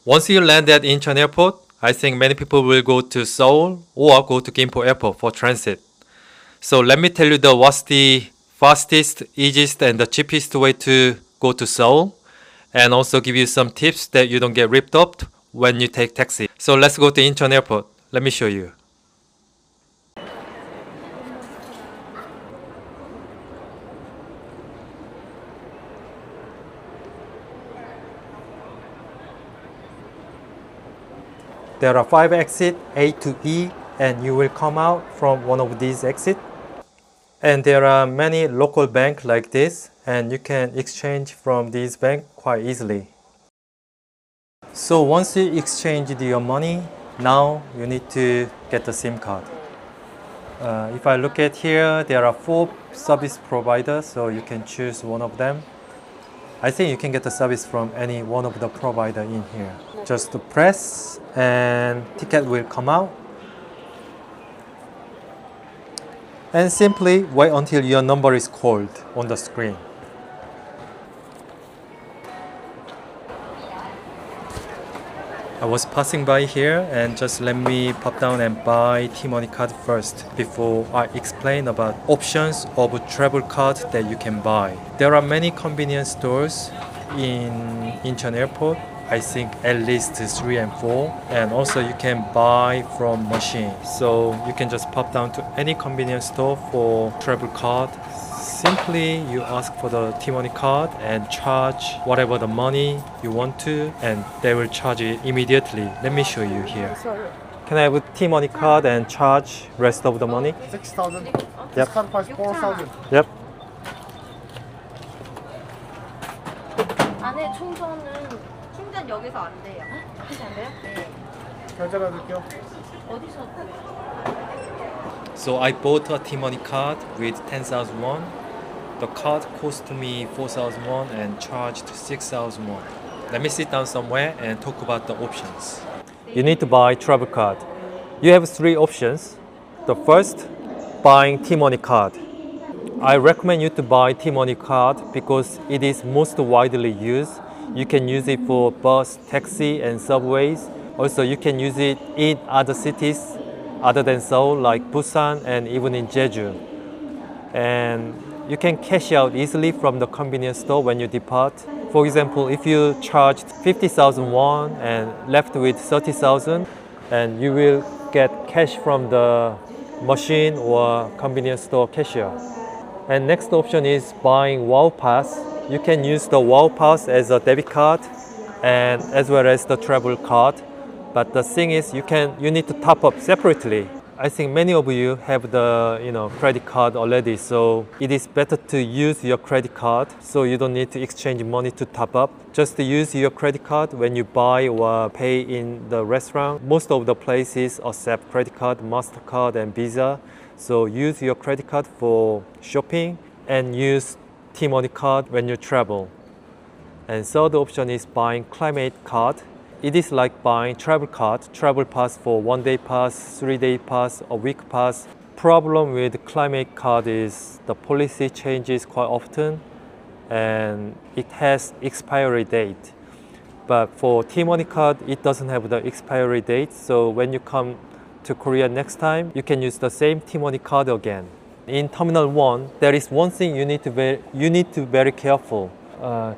Once you land at Incheon Airport, I think many people will go to Seoul or go to Gimpo Airport for transit. So let me tell you what's the fastest, easiest, and the cheapest way to go to Seoul, and also give you some tips that you don't get ripped off when you take taxi. So let's go to Incheon Airport. Let me show you. There are 5 exits, A to E, and you will come out from one of these exits. And there are many local banks like this, and you can exchange from these banks quite easily. So once you exchanged your money, now you need to get the SIM card. If I look at here, there are 4 service providers, so you can choose one of them. I think you can get the service from any one of the provider in here. Just press and ticket will come out. And simply wait until your number is called on the screen. I was passing by here, and just let me pop down and buy T-Money card first before I explain about options of travel card that you can buy. There are many convenience stores in Incheon Airport. I think at least 3 and 4, and also you can buy from machine. So you can just pop down to any convenience store for travel card. Simply you ask for the T-Money card and charge whatever the money you want to, and they will charge it immediately. Let me show you here. Can I have a T-Money card and charge rest of the money? 6,000. Yep. This card price 4,000. Yep. 안에 충전 여기서 안 돼요. 여기서 안 돼요? 네. 결제해 드릴게요. 어디서? So I bought a T-Money card with 10,000 won. The card cost me 4,000 won and charged 6,000 won. Let me sit down somewhere and talk about the options. You need to buy travel card. You have 3 options. The first, buying T-Money card. I recommend you to buy T-Money card because it is most widely used. You can use it for bus, taxi, and subways. Also, you can use it in other cities other than Seoul, like Busan and even in Jeju. And you can cash out easily from the convenience store when you depart. For example, if you charged 50,000 won and left with 30,000, and you will get cash from the machine or convenience store cashier. And next option is buying Wow Pass. You can use the Wow Pass as a debit card and as well as the travel card. But the thing is, you need to top up separately. I think many of you have the credit card already, so it is better to use your credit card so you don't need to exchange money to top up. Just use your credit card when you buy or pay in the restaurant. Most of the places accept credit card, MasterCard, and Visa. So use your credit card for shopping and use T-Money card when you travel. And third option is buying Climate card. It is like buying travel card, travel pass for 1-day pass, 3-day pass, a week pass. Problem with Climate card is the policy changes quite often and it has expiry date. But for T-Money card, it doesn't have the expiry date. So when you come to Korea next time, you can use the same T-Money card again. In Terminal 1, there is one thing you need to be very careful.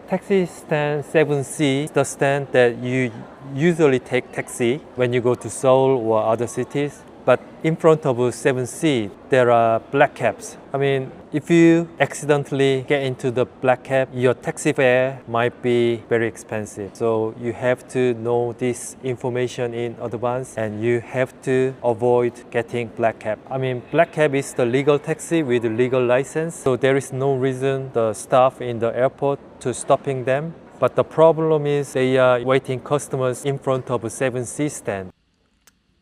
Taxi stand 7C is the stand that you usually take taxi when you go to Seoul or other cities. But in front of 7C, there are black cabs. I mean, if you accidentally get into the black cab, your taxi fare might be very expensive. So you have to know this information in advance and you have to avoid getting black cab. I mean, black cab is the legal taxi with legal license. So there is no reason the staff in the airport to stopping them. But the problem is they are waiting customers in front of a 7C stand.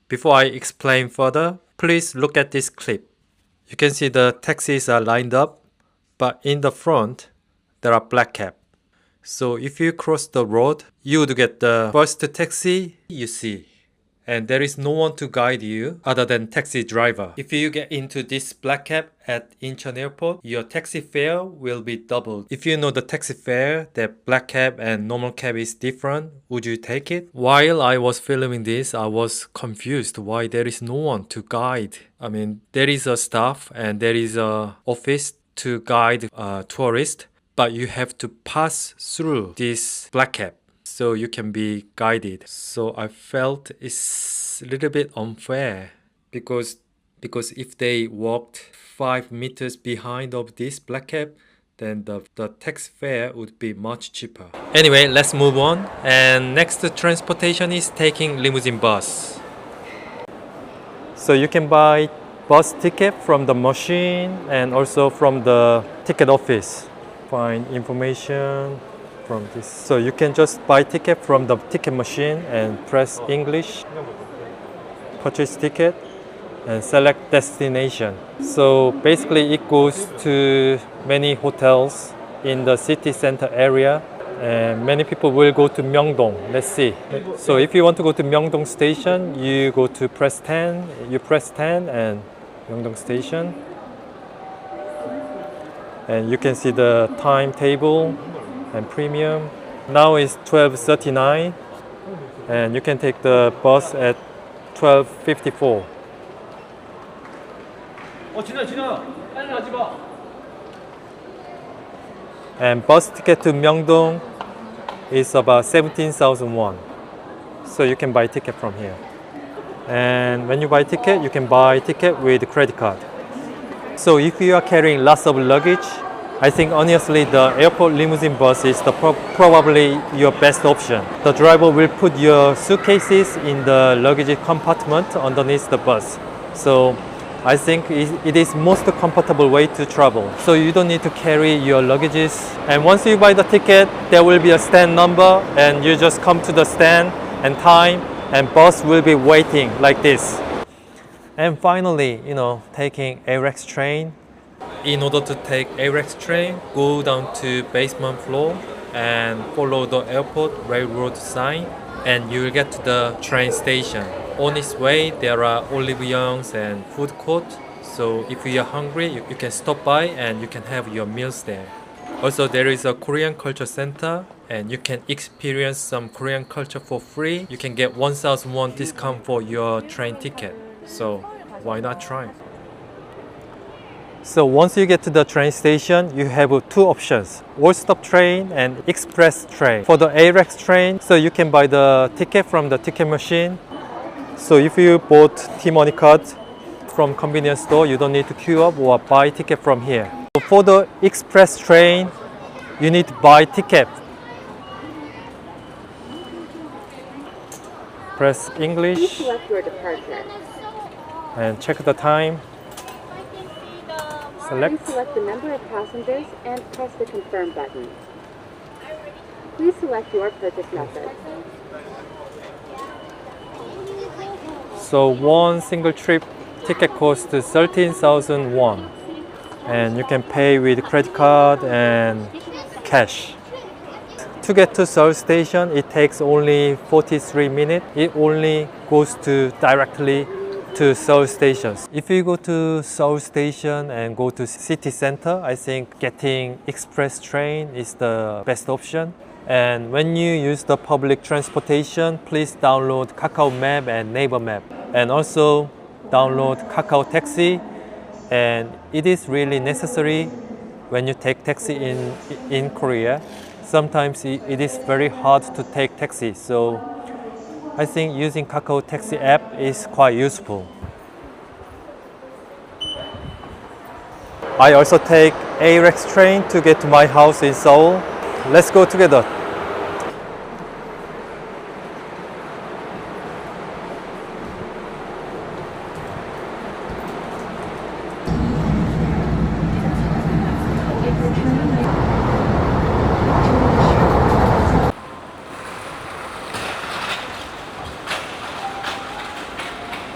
Before I explain further, please look at this clip. You can see the taxis are lined up, but in the front, there are black cab. So if you cross the road, you would get the first taxi you see. and there is no one to guide you other than taxi driver. If you get into this black cab at Incheon Airport, your taxi fare will be doubled. If you know the taxi fare, that black cab and normal cab is different, would you take it? While I was filming this, I was confused why there is no one to guide. I mean, there is a staff and there is a office to guide tourists, but you have to pass through this black cab so you can be guided. So I felt it's a little bit unfair because if they walked 5 meters behind of this black cab, then the taxi fare would be much cheaper. Anyway, let's move on. And next transportation is taking limousine bus. So you can buy bus ticket from the machine and also from the ticket office. Find information from this. So you can just buy ticket from the ticket machine and press English, purchase ticket, and select destination. So basically it goes to many hotels in the city center area, and many people will go to Myeongdong. Let's see. So if you want to go to Myeongdong station, you go to press 10, you press 10 and Myeongdong station. And you can see the timetable and premium. Now it's 12:39 and you can take the bus at 12:54. And bus ticket to Myeongdong is about 17,000 won. So you can buy ticket from here. And when you buy ticket, you can buy ticket with credit card. So if you are carrying lots of luggage, I think honestly the airport limousine bus is probably your best option. The driver will put your suitcases in the luggage compartment underneath the bus. So I think it is most comfortable way to travel. So you don't need to carry your luggages. And once you buy the ticket, there will be a stand number and you just come to the stand and time and bus will be waiting like this. And finally, taking AREX train. In order to take AREX train, go down to basement floor and follow the airport railroad sign and you will get to the train station. On its way, there are olive youngs and food court. So if you are hungry, you can stop by and you can have your meals there. Also, there is a Korean culture center and you can experience some Korean culture for free. You can get 1,000 won discount for your train ticket. So why not try? So once you get to the train station, you have two options: all-stop train and express train. For the AREX train, so you can buy the ticket from the ticket machine. So if you bought T-money card from convenience store, you don't need to queue up or buy ticket from here. So for the express train, you need to buy ticket. Press English. Please select your departure. And check the time. Please select the number of passengers and press the confirm button. Please select your purchase method. So one single trip ticket costs 13,000 won. And you can pay with credit card and cash. To get to Seoul station, it takes only 43 minutes. It only goes directly to Seoul stations. If you go to Seoul station and go to city center, I think getting express train is the best option. And when you use the public transportation, please download Kakao Map and Naver Map. And also download Kakao Taxi. And it is really necessary when you take taxi in Korea. Sometimes it is very hard to take taxi. So I think using Kakao Taxi app is quite useful. I also take AREX train to get to my house in Seoul. Let's go together.